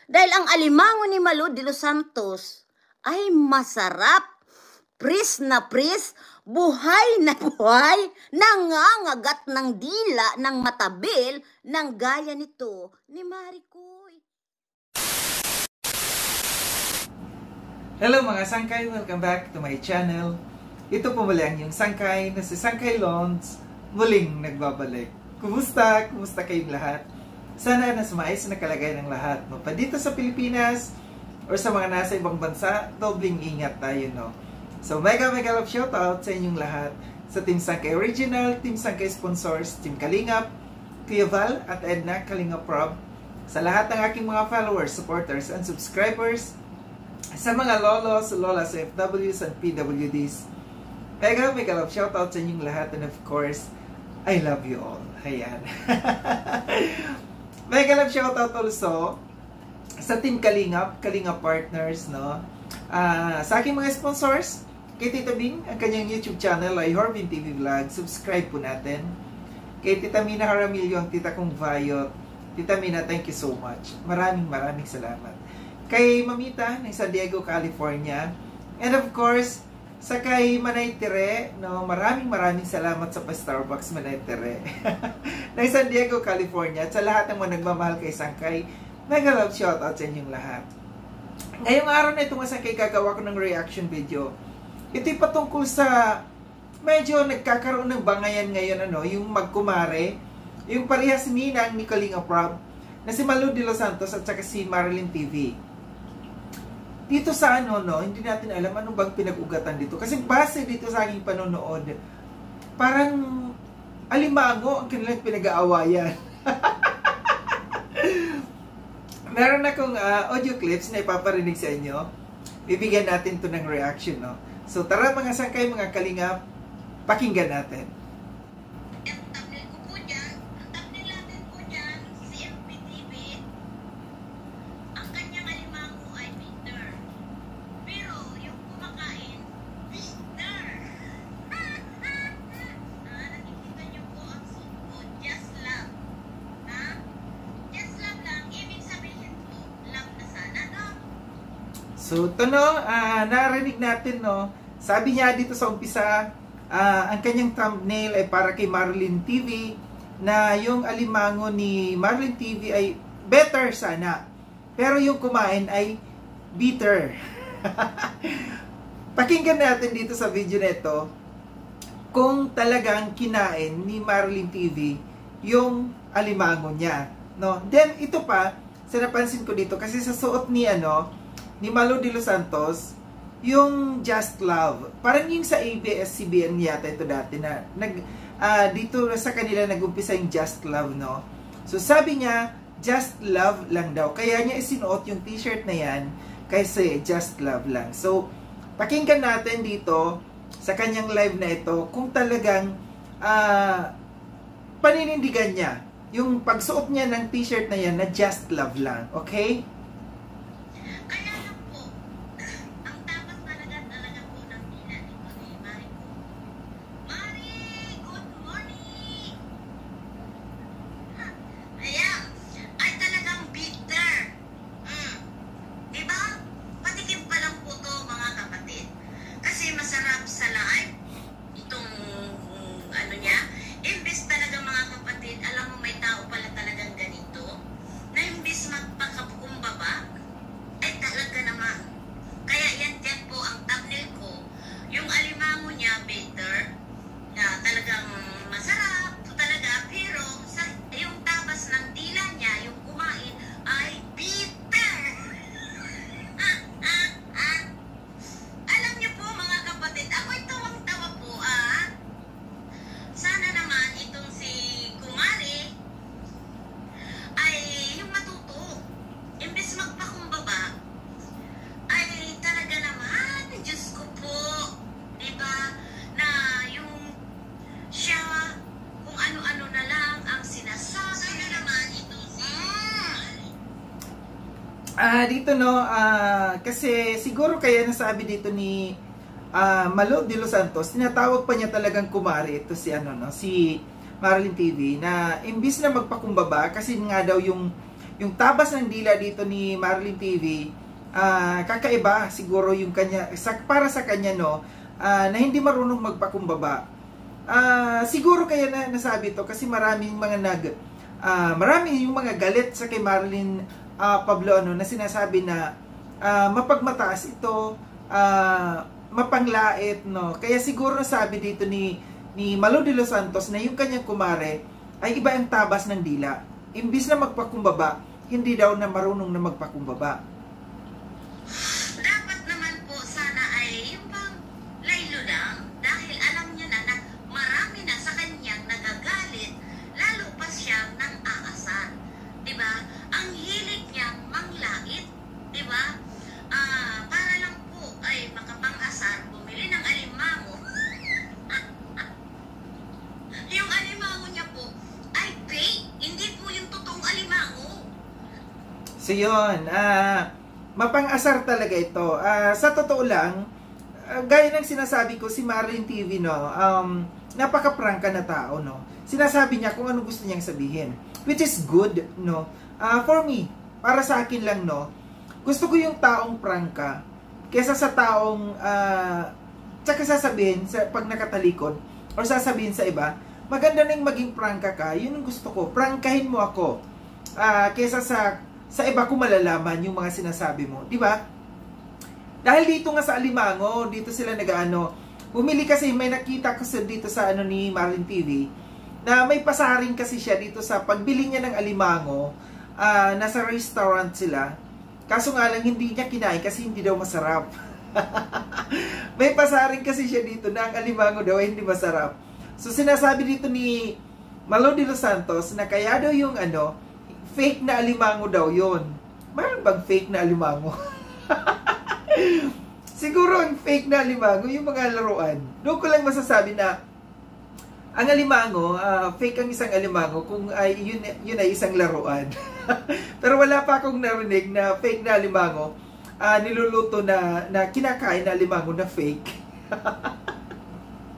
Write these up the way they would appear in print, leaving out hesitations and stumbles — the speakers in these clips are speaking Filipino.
Dahil ang alimango ni Malu de los Santos ay masarap, pris, buhay na buhay, nangangagat ng dila ng matabil ng gaya nito ni Maricoy. Hello mga sangkay! Welcome back to my channel. Ito po muli ang yung sangkay na si Sangkay Lons muling nagbabalik. Kumusta? Kumusta kayong lahat? Sana nasa maayos na kalagayan ng lahat. No? Pa dito sa Pilipinas or sa mga nasa ibang bansa, dobling ingat tayo. No? So mega love shoutout sa inyong lahat. Sa Team Sangkay Original, Team Sangkay Sponsors, Team Kalingap, Kuya Val at Edna Kalingap Rob. Sa lahat ng aking mga followers, supporters, and subscribers. Sa mga lolos, lolas, FWs, and PWDs. Mega love shoutout sa inyong lahat. And of course, I love you all. Ayan. Mega love shoutout also sa Team Kalingap, Kalingap Partners, no? Sa aking mga sponsors, kay Tita Bing, ang kanyang YouTube channel ay Horbin TV Vlog. Subscribe po natin. Kay Tita Mina Jaramillo, ang tita kong Vayot. Tita Mina, thank you so much. Maraming salamat. Kay Mamita ng San Diego, California. And of course, sa kay Manay Tere, no, maraming salamat sa pa-Starbucks Manay Tere ng San Diego, California. At sa lahat ng mga nagmamahal kay Sangkay, mega love shoutout sa inyong lahat. Ngayong araw na ito nga Sangkay, gagawa ko ng reaction video. Ito'y patungkol sa medyo nagkakaroon ng bangayan ngayon, ano, yung magkumare, yung parehas ninang ni Kalingap Rob na si Malu de los Santos at saka si Marilyn TV. Dito sa ano, no, hindi natin alam anong bang pinag-ugatan dito. Kasi base dito sa aking panonood, parang alimango ang kanilang pinag-aawayan. Meron akong audio clips na ipaparinig sa inyo. Bibigyan natin to ng reaction, no. So tara mga sangkay, mga kalingap, pakinggan natin. So, ito no, narinig natin, no, sabi niya dito sa umpisa, ang kanyang thumbnail ay para kay Marilyn TV, na yung alimango ni Marilyn TV ay better sana, pero yung kumain ay bitter. Pakinggan natin dito sa video na ito, kung talagang kinain ni Marilyn TV yung alimango niya. No? Then, ito pa, sinapansin ko dito, kasi sa suot ni, ni Malu de los Santos, yung Just Love. Parang yung sa ABS-CBN yata ito dati na dito sa kanila nag-umpisa yung Just Love, no? So sabi niya, Just Love lang daw. Kaya niya isinuot yung t-shirt na yan kasi Just Love lang. So, pakinggan natin dito sa kanyang live na ito kung talagang paninindigan niya yung pagsuot niya ng t-shirt na yan na Just Love lang. Okay? Dito no, kasi siguro kaya nasabi dito ni Malu de los Santos, tinatawag pa niya talagang kumari ito si si Marilyn TV, na imbis na magpakumbaba kasi nga daw yung yung tabas ng dila dito ni Marlene TV, kakaiba siguro yung kanya, para sa kanya, no, na hindi marunong magpakumbaba. Siguro kaya nasabi to kasi maraming yung mga galit sa kay Marlene Pablo, na sinasabi na mapagmataas ito, mapanglait, no. Kaya siguro nasabi dito ni Malu de los Santos na yung kanyang kumare ay iba ang tabas ng dila. Imbis na magpakumbaba, hindi daw na marunong na magpakumbaba. Dapat naman po sana ay yung bang laylo lang dahil alam niya na marami na sa kanyang nagagalit, lalo pa siyang nang aasar. Diba? Ang hilig niyang manglait. Diba? Para lang po ay makapang-asar, bumili ng alimango. Yung alimango niya po ay fake, hindi po yung totoong alimango. So yun, mapang-asar talaga ito. Sa totoo lang, gaya ng sinasabi ko, si Marlene TV, no, napaka-prangka na tao, no. Sinasabi niya kung ano gusto niyang sabihin, which is good, no. For me, para sa akin lang, no, gusto ko yung taong prangka kesa sa taong tsaka sasabihin pag nakatalikod or sasabihin sa iba, maganda nang maging prangka ka. Yun ang gusto ko, prangkahin mo ako kesa sa iba ko malalaman yung mga sinasabi mo, di ba? Dahil dito nga sa alimango, dito sila bumili kasi, may nakita ko dito sa ni Marlene TV, na may pasaring kasi siya dito sa pagbili niya ng alimango, nasa restaurant sila, kaso nga lang hindi niya kinain kasi hindi daw masarap. May pasaring kasi siya dito na ang alimango daw ay hindi masarap. So sinasabi dito ni Malu de los Santos na kaya daw yung fake na alimango daw yon. Mayroon bang fake na alimango? Siguro ang fake na alimango yung mga laruan. Doon ko lang masasabi na ang alimango, fake ang isang alimango kung yun ay isang laruan. Pero wala pa akong narinig na fake na alimango, niluluto na kinakain na alimango na fake.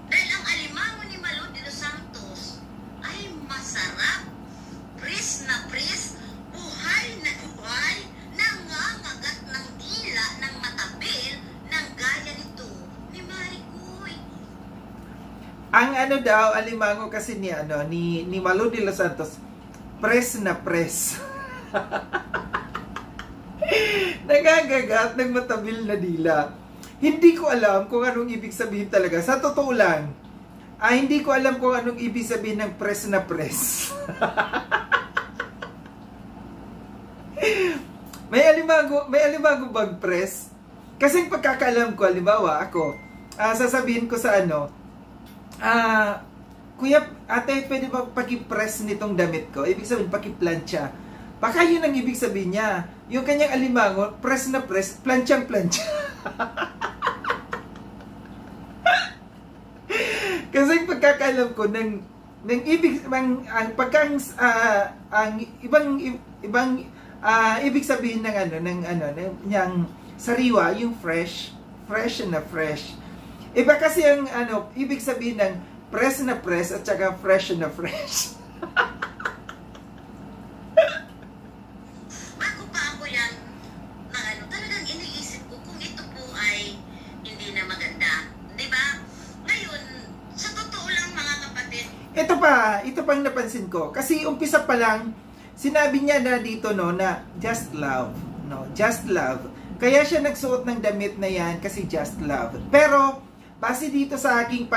Dahil ang alimango ni Malu de los Santos ay masarap, pris na pris, buhay na buhay, nangangagat ng dila ng matabil ng gaya nito ni Maricoy. Ang daw, alimango kasi ni Malu de los Santos, press na press. Nagagagat ng matabil na dila. Hindi ko alam kung anong ibig sabihin talaga. Sa totoo lang, hindi ko alam kung anong ibig sabihin ng press na press. May alimango bang press? Kasi pagkakaalam ko, halimbawa ako, sasabihin ko sa Kuya, ate, pwede ba pakipress nitong damit ko? Ibig sabihin, pakiplansya. Baka yun ang ibig sabihin niya. Yung kanyang alimango, press na press, plansyang-plansya. Kasi pagkakaalam ko, ang ibig sabihin ng sariwa, yung fresh na fresh. Iba kasi ang ibig sabihin ng press na press at saka fresh na fresh. Bago pa ako yan, talagang iniisip ko kung ito po ay hindi na maganda. Di ba? Ngayon, sa totoo lang mga kapatid, ito pa yung napansin ko. Kasi umpisa pa lang, sinabi niya na dito na just love. No, just love. Kaya siya nagsuot ng damit na yan kasi just love. Pero, base dito sa aking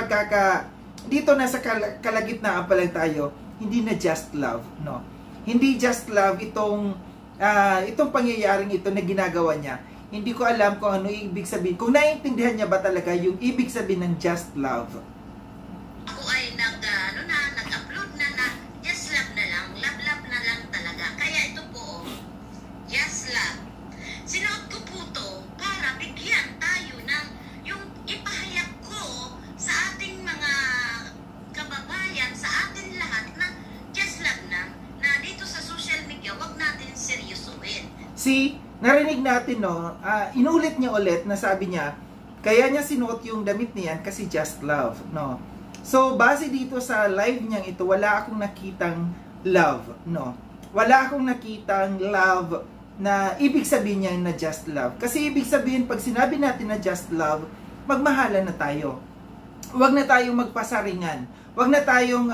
dito nasa kalagitnaan pa lang tayo, hindi na just love, no. Hindi just love itong pangyayaring ito na ginagawa niya. Hindi ko alam kung ano ibig sabihin. Kung naiintindihan niya ba talaga yung ibig sabihin ng just love. ako ay nag-upload na just love na lang, love na lang talaga. Kaya ito po, just love. Sinuot ko po to para bigyan tayo ng yung ipahayag ko sa ating mga kababayan, sa atin lahat na just love na dito sa social media, wag natin seryosohin. See, narinig natin, no? Inulit niya ulit na sabi niya, kaya niya sinuot yung damit niyan kasi just love, no? So, base dito sa live niyang ito, wala akong nakitang love, no? wala akong nakitang love na ibig sabihin niya na just love. Kasi ibig sabihin, pag sinabi natin na just love, magmahalan na tayo. Huwag na tayong magpasaringan. Huwag na tayong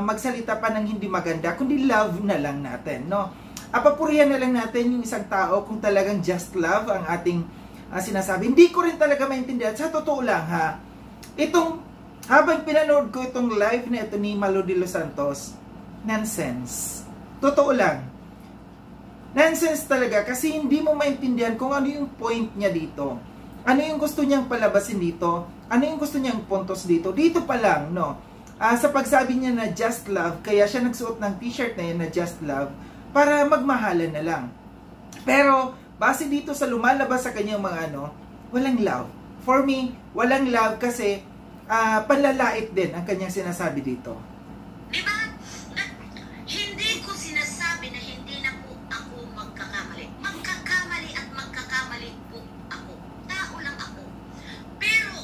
magsalita pa ng hindi maganda, kundi love na lang natin, no? Papurihan na lang natin yung isang tao kung talagang just love ang ating sinasabi. Hindi ko rin talaga maintindihan. Sa totoo lang, ha, habang pinanood ko itong live na ito ni Malu de los Santos, nonsense. Totoo lang. Nonsense talaga kasi hindi mo maintindihan kung ano yung point niya dito. Ano yung gusto niyang palabasin dito? Ano yung gusto niyang puntos dito? Dito pa lang, no? Sa pagsabi niya na just love, kaya siya nagsuot ng t-shirt na yun na just love, para magmahalan na lang. Pero, base dito sa lumalabas sa kanyang mga walang love. For me, walang love kasi panlalait din ang kanyang sinasabi dito. Diba? Hindi ko sinasabi na hindi na po ako magkakamali. Magkakamali at magkakamali po ako. Tao lang ako. Pero,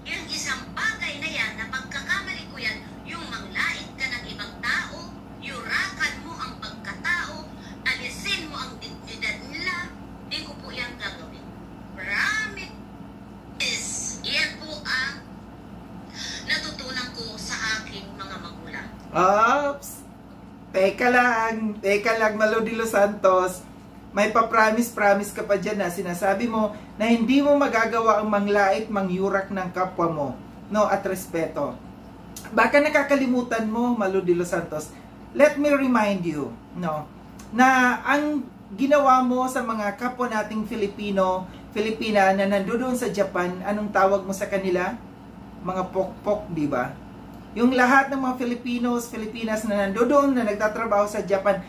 yung isang bagay na yan, na pagkakamali ko yan, yung manglait ka ng ibang tao, yurakan mo ang pagkatao, alisin mo ang dignidad nila, di ko po yan gagawin. Promise. Yan po ang natutunan ko sa aking mga magulang. Oops! Teka lang, Malu de los Santos. May pa-promise ka pa dyan na sinasabi mo na hindi mo magagawa ang manglait, mangyurak ng kapwa mo, no, at respeto. Baka nakakalimutan mo, Malu de los Santos, let me remind you, no, na ang ginawa mo sa mga kapwa nating Filipina na nandoon sa Japan, anong tawag mo sa kanila? Mga pokpok, di ba? Yung lahat ng mga Filipinas na nandoon na nagtatrabaho sa Japan,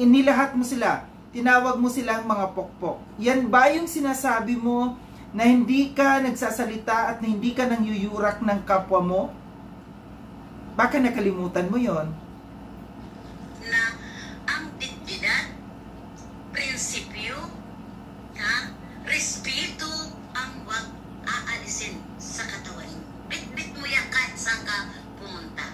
inilahat mo sila. Tinawag mo silang mga pokpok. Yan ba yung sinasabi mo na hindi ka nagsasalita at na hindi ka nangyuyurak ng kapwa mo? Baka nakalimutan mo yon. Na ang dignidad, prinsipyo, respeto ang wag aalisin sa katawan. Bit-bit mo yan kahit saan ka pumunta.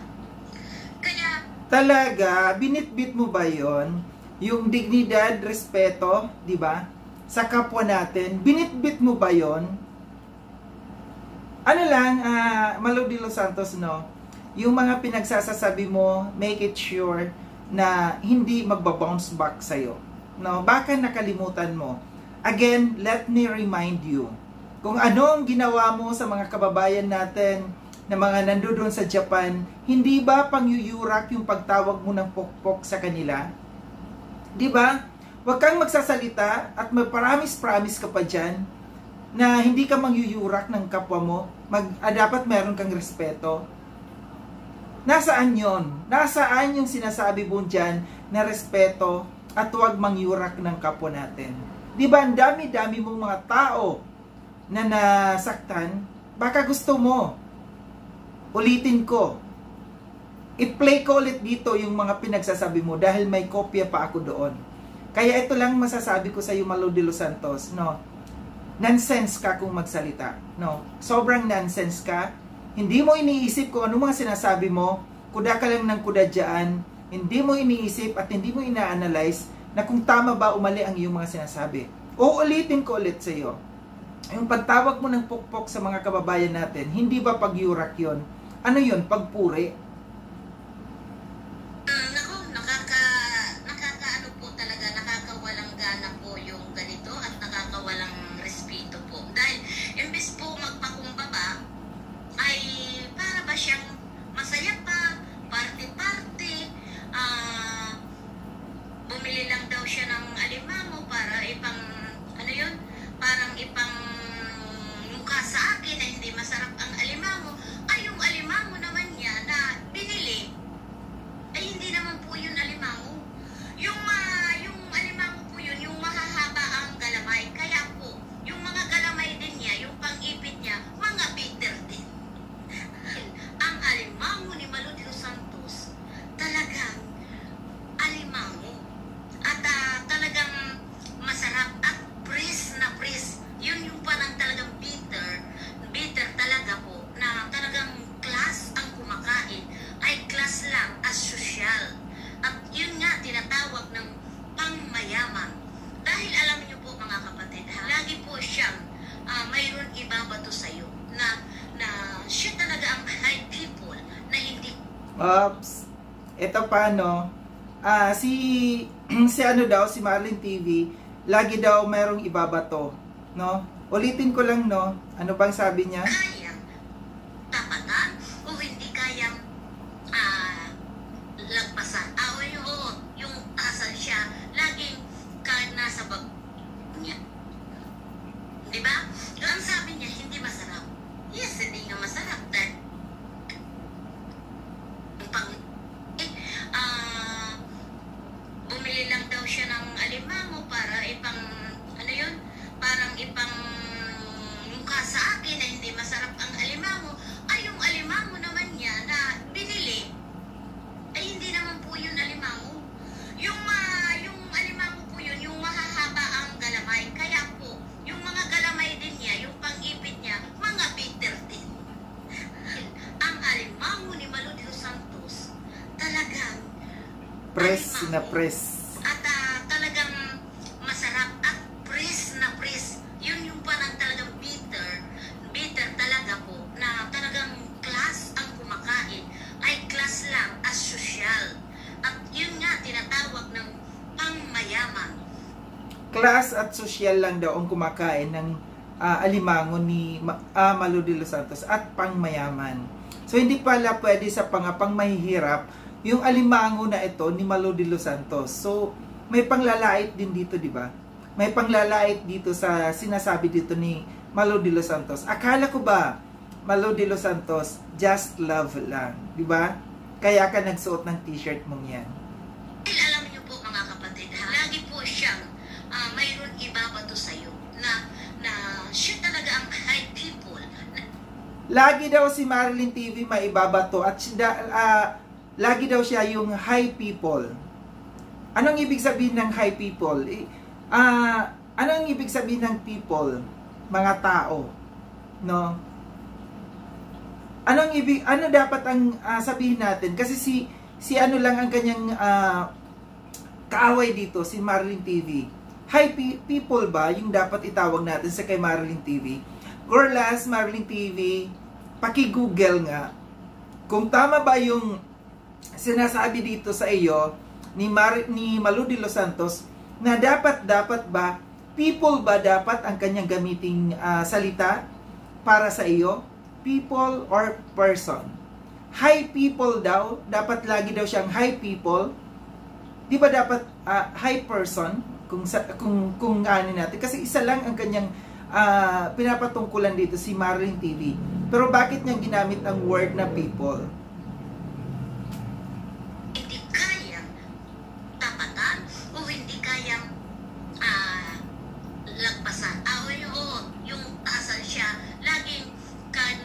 Kaya, talaga, binitbit mo ba yon? Yung dignidad, respeto, di ba? Sa kapwa natin, binitbit mo ba yon? Ano lang, Malu de los Santos, no? Yung mga pinagsasasabi mo, make it sure na hindi magbabounce back sa'yo. No? Baka nakalimutan mo. Again, let me remind you, kung ano ang ginawa mo sa mga kababayan natin na mga nandoon sa Japan, hindi ba pangyuyurak yung pagtawag mo ng pokpok sa kanila? Di ba? Huwag kang magsasalita at mag-promise ka pa dyan na hindi ka mangyuyurak ng kapwa mo. Dapat meron kang respeto. Nasaan yon? Nasaan yung sinasabi mo dyan na respeto at huwag mangyurak ng kapwa natin? Di ba? Ang dami-dami mong mga tao na nasaktan. Baka gusto mo. Ulitin ko. I-play ko ulit dito yung mga pinagsasabi mo dahil may kopya pa ako doon. Kaya ito lang masasabi ko sa iyo, Malu de los Santos, no? Nonsense ka kung magsalita, no? Sobrang nonsense ka. Hindi mo iniisip kung ano mga sinasabi mo. Kuda ka lang ng kuda dyan. Hindi mo iniisip at hindi mo ina-analyze na kung tama ba o mali ang iyong mga sinasabi. Uulitin ko ulit sa iyo. Yung pagtawag mo ng pukpok sa mga kababayan natin, hindi ba pagyurak yon? Ano yon? Pagpuri? Nakakaano po talaga, nakakawalang gana po yung ganito at nakakawalang respeto po. Dahil imbes po magpakumbaba, ay para ba siyang masaya pa, party-party, bumili lang daw siya ng alimango para parang ipang mukha sa akin na hindi masarap ang alimango. Ay, yung alimango naman niya na binili, ay hindi naman po yun alimango. Yung alimango po yun, yung mahahaba ang galamay. Kaya po, Oops. Ito pa, no? Si ano daw, si Marlin TV, lagi daw merong ibabato, no? Ulitin ko lang, no? Ano bang sabi niya? Kayang tapatan o hindi kayang lagpasan. Yung asal siya, laging nasa bag niya. Di ba? Ang sabi niya, hindi masarap. Yes, hindi nga masarap. Dahil bumili lang daw siya ng alimango para parang mukha sa akin na hindi masarap ang alimango. Ay, yung alimango naman niya na binili, ay hindi naman po yun alimango. Yung alimango po yun, yung mahahaba ang galamay. Kaya po, yung mga galamay din niya, yung pang-ipit niya, mga bitter din. Ang alimango ni Malu de los Santos, talagang Press na press. at talagang masarap at press na press. Yun yung parang talagang bitter talaga po, na talagang class ang kumakain. Ay class lang, as social. At yun nga, tinatawag ng pangmayaman. Class at social lang daw ang kumakain ng alimango ni Malu de los Santos at pangmayaman. So hindi pala pwede sa pangmahihirap yung alimango na ito ni Malu de los Santos. So may panglalait din dito, di ba? May panglalait dito sa sinasabi dito ni Malu de los Santos. Akala ko ba Malu de los Santos just love lang, di ba? Kaya ka nagsuot ng t-shirt mong yan. Alam niyo po mga kapatid, lagi po siyang mayroon ibabato sa iyo na siya talaga ang high people. Lagi daw si Marlin TV maibabato at lagi daw siya yung high people. Anong ibig sabihin ng high people? Anong ibig sabihin ng people? Mga tao, no? Ano dapat ang sabihin natin? Kasi si ano lang ang kanyang kaaway dito, si Marlin TV. High people ba yung dapat itawag natin sa kay Marlin TV? Gorlas, Marlin TV, paki-google nga kung tama ba yung sinasabi dito sa iyo ni Malu de los Santos na dapat ba people ba dapat ang kanyang gamiting salita para sa iyo? People or person? High people daw, dapat lagi daw siyang high people. Di ba dapat high person kung ano natin, kasi isa lang ang kanyang pinapatungkulan dito si Marlin TV. Pero bakit niya ginamit ang word na people? Hindi kayang tapatan o hindi kayang lagpasan. Yung asal siya, laging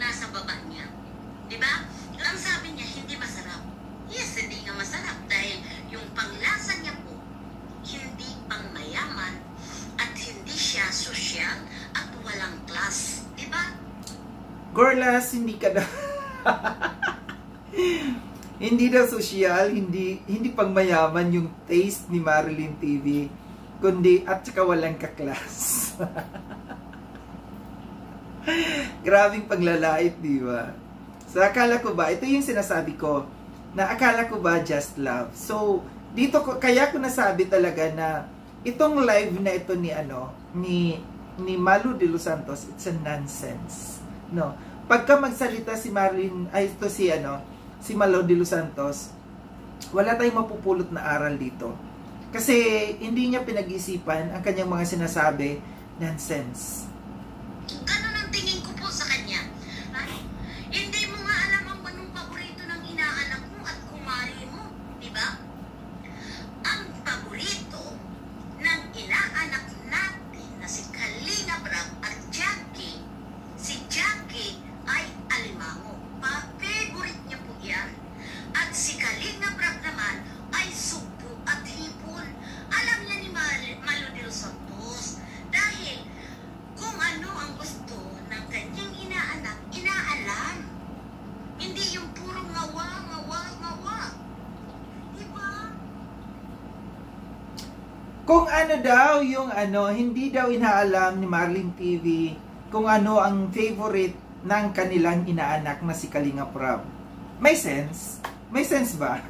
nasa baba niya. Diba? Ang sabi niya, hindi masarap. Yes, hindi nga masarap dahil yung panglasa niya po, hindi pangmayaman at hindi siya sosyal at walang class. Diba? Gorlas, hindi ka daw hindi daw sosyal, hindi pangmayaman yung taste ni Marlin TV, kundi at saka walang kaklas. Grabing panglalait, di ba? So akala ko ba, ito yung sinasabi ko, na akala ko ba just love. So dito kaya ko nasabi talaga na itong live na ito ni Malu de los Santos, it's a nonsense. No. Pagka magsalita si Malu de los Santos, wala tayong mapupulot na aral dito. Kasi hindi niya pinag-isipan ang kanyang mga sinasabi, nonsense. Ganun ang tingin ko po sa kanya. Hindi mo nga alam ang anong paborito ng inaanak mo at kumari mo, di ba? Ang paborito ng inaanak natin na si Kalinga Brab at Jackie, si Jackie ay alimango. Favorite niya po yan. At si Kalinga Brab naman ay sugpo at hipon. Alam niya ni Malu de los Santos. Dahil kung ano ang gusto ng kanyang inaalam. Hindi yung puro ngawa. Diba? Kung ano daw yung hindi daw inaalam ni Marlin TV kung ano ang favorite ng kanilang inaanak na si Kalinga Prab. May sense. May sense ba?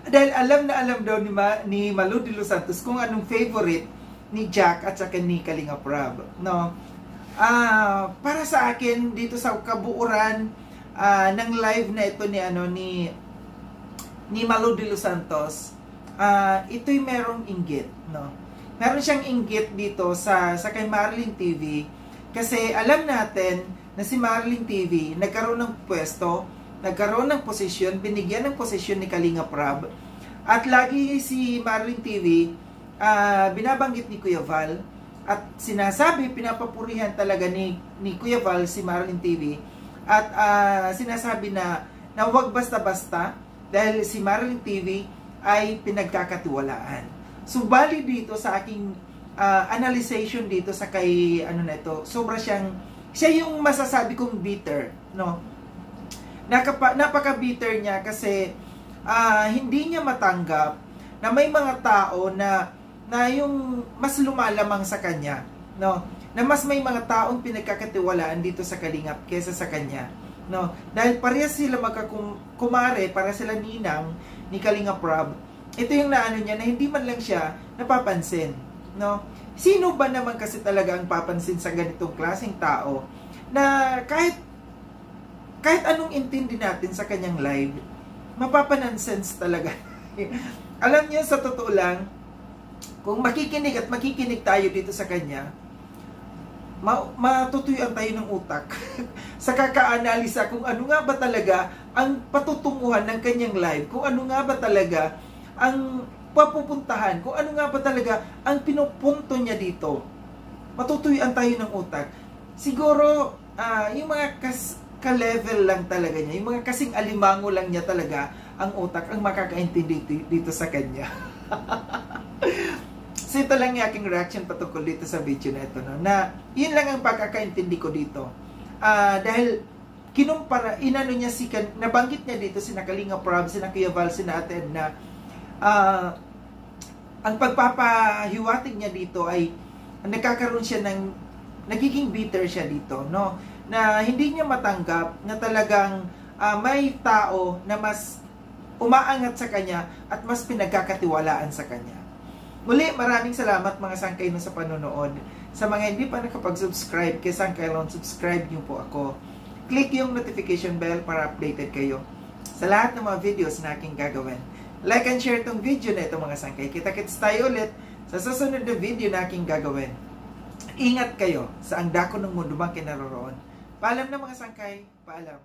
Dahil alam na alam daw ni Malu de Los Santos kung anong favorite ni Jack at saka ni Kalinga Prab, no? Para sa akin dito sa kabuuran ng live na ito ni Malu de Los Santos, ito'y merong inggit, no? Meron siyang inggit dito sa kay Marilyn TV, kasi alam natin na si Marilyn TV nagkaroon ng pwesto, nagkaroon ng posisyon, binigyan ng posisyon ni Kalinga Prab, at lagi si Marilyn TV binabanggit ni Kuya Val, at sinasabi, pinapapurihan talaga ni Kuya Val si Marilyn TV, at sinasabi na huwag basta-basta dahil si Marilyn TV ay pinagkakatiwalaan. Subali dito sa aking analyzation dito sa kay sobra siya yung masasabi kong bitter, no? Napaka-bitter niya kasi hindi niya matanggap na may mga tao na yung mas lumalamang sa kanya, no? Na mas may mga taong pinagkakatiwalaan dito sa Kalingap kaysa sa kanya, no? Dahil parehas sila kumare, para sila ninang ni Kalinga Prab. Ito yung naano niya na hindi man lang siya napapansin, no? Sino ba naman kasi talaga ang papansin sa ganitong klaseng tao na kahit anong intindi natin sa kanyang live, mapapanonsense talaga. Alam niyo, sa totoo lang, kung makikinig tayo dito sa kanya, matutuyuan tayo ng utak sa kaka-analisa kung ano nga ba talaga ang patutunguhan ng kanyang live, kung ano nga ba talaga ang papupuntahan, kung ano nga ba talaga ang pinupunto niya dito. Matutuyuan tayo ng utak. Siguro, yung mga ka-level lang talaga niya, yung mga kasing alimango lang niya talaga ang utak ang makakaintindi dito sa kanya. So ito lang yung aking reaction patungkol dito sa video na ito, no? Na yun lang ang pagkakaintindi ko dito. Dahil nabanggit niya dito sina Kalinga Prab, sina Kuya Val, sina Ate Edna, ang pagpapahiwatig niya dito ay nagkakaroon siya nagiging bitter siya dito, no? Na hindi niya matanggap na talagang may tao na mas umaangat sa kanya at mas pinagkakatiwalaan sa kanya. Muli, maraming salamat mga sangkay sa panonood. Sa mga hindi pa nakapag-subscribe kay Sangkay Lon, subscribe niyo po ako. Click yung notification bell para updated kayo sa lahat ng mga videos na aking gagawin. Like and share itong video na ito mga sangkay. Kita-kits tayo ulit sa susunod na video na aking gagawin. Ingat kayo sa ang dako ng mundo bang kinaroroon. Paalam na mga sangkay, paalam.